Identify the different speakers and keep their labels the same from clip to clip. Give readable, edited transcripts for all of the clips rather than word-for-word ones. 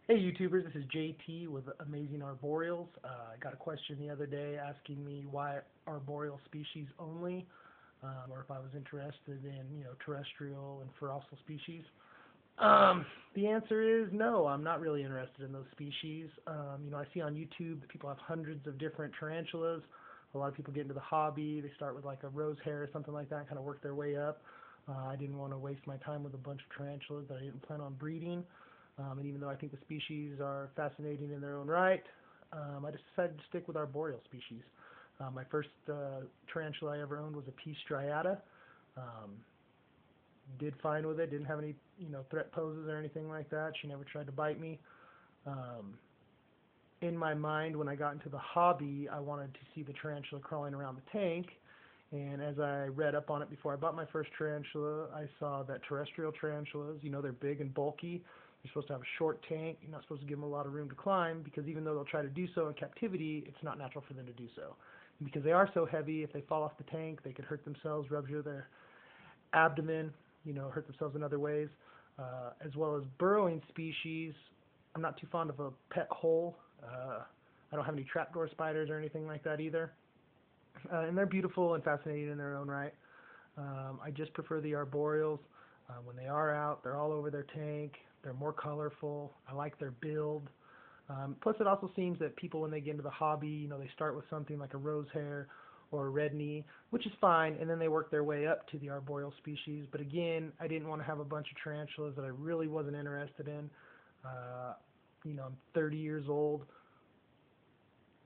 Speaker 1: Hey YouTubers, this is JT with Amazingarboreals. I got a question the other day asking me why arboreal species only, or if I was interested in, terrestrial and fossil species. The answer is no, I'm not really interested in those species. I see on YouTube that people have hundreds of different tarantulas. A lot of people get into the hobby. They start with like a rose hair or something like that and kind of work their way up. I didn't want to waste my time with a bunch of tarantulas that I didn't plan on breeding. And even though I think the species are fascinating in their own right, I decided to stick with arboreal species. My first tarantula I ever owned was a P striata. Did fine with it, didn't have any threat poses or anything like that. She never tried to bite me. In my mind, when I got into the hobby, I wanted to see the tarantula crawling around the tank. And as I read up on it before I bought my first tarantula, I saw that terrestrial tarantulas, they're big and bulky. You're supposed to have a short tank. You're not supposed to give them a lot of room to climb because even though they'll try to do so in captivity, it's not natural for them to do so. And because they are so heavy, if they fall off the tank, they could hurt themselves, rupture their abdomen, hurt themselves in other ways. As well as burrowing species, I'm not too fond of a pet hole. I don't have any trapdoor spiders or anything like that either. And they're beautiful and fascinating in their own right. I just prefer the arboreals. When they are out, they're all over their tank. They're more colorful. I like their build. Plus, it also seems that people, when they get into the hobby, they start with something like a rose hair or a red knee, which is fine, and then they work their way up to the arboreal species. But again, I didn't want to have a bunch of tarantulas that I really wasn't interested in. I'm 30 years old,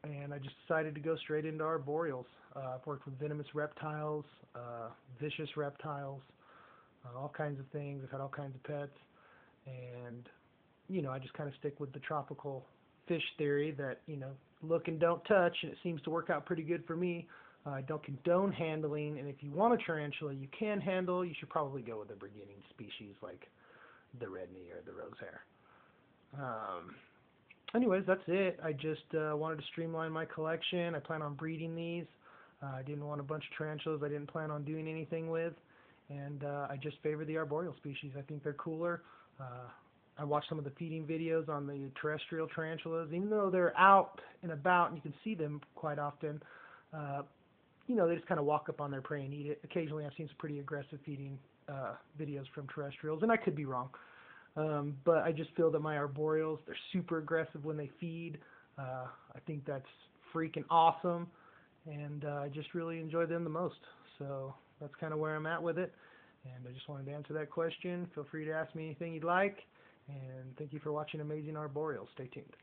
Speaker 1: and I just decided to go straight into arboreals. I've worked with venomous reptiles, vicious reptiles, all kinds of things. I've had all kinds of pets. And, I just kind of stick with the tropical fish theory that, look and don't touch, and it seems to work out pretty good for me. I don't condone handling, and if you want a tarantula you can handle, you should probably go with a beginning species like the red knee or the rose hair. Anyways, that's it. I just wanted to streamline my collection. I plan on breeding these. I didn't want a bunch of tarantulas I didn't plan on doing anything with, and I just favor the arboreal species. I think they're cooler. I watched some of the feeding videos on the terrestrial tarantulas. Even though they're out and about and you can see them quite often, they just kind of walk up on their prey and eat it. Occasionally I've seen some pretty aggressive feeding videos from terrestrials, and I could be wrong. But I just feel that my arboreals, they're super aggressive when they feed. I think that's freaking awesome, and I just really enjoy them the most. So that's kind of where I'm at with it. And I just wanted to answer that question. Feel free to ask me anything you'd like. And thank you for watching Amazingarboreals. Stay tuned.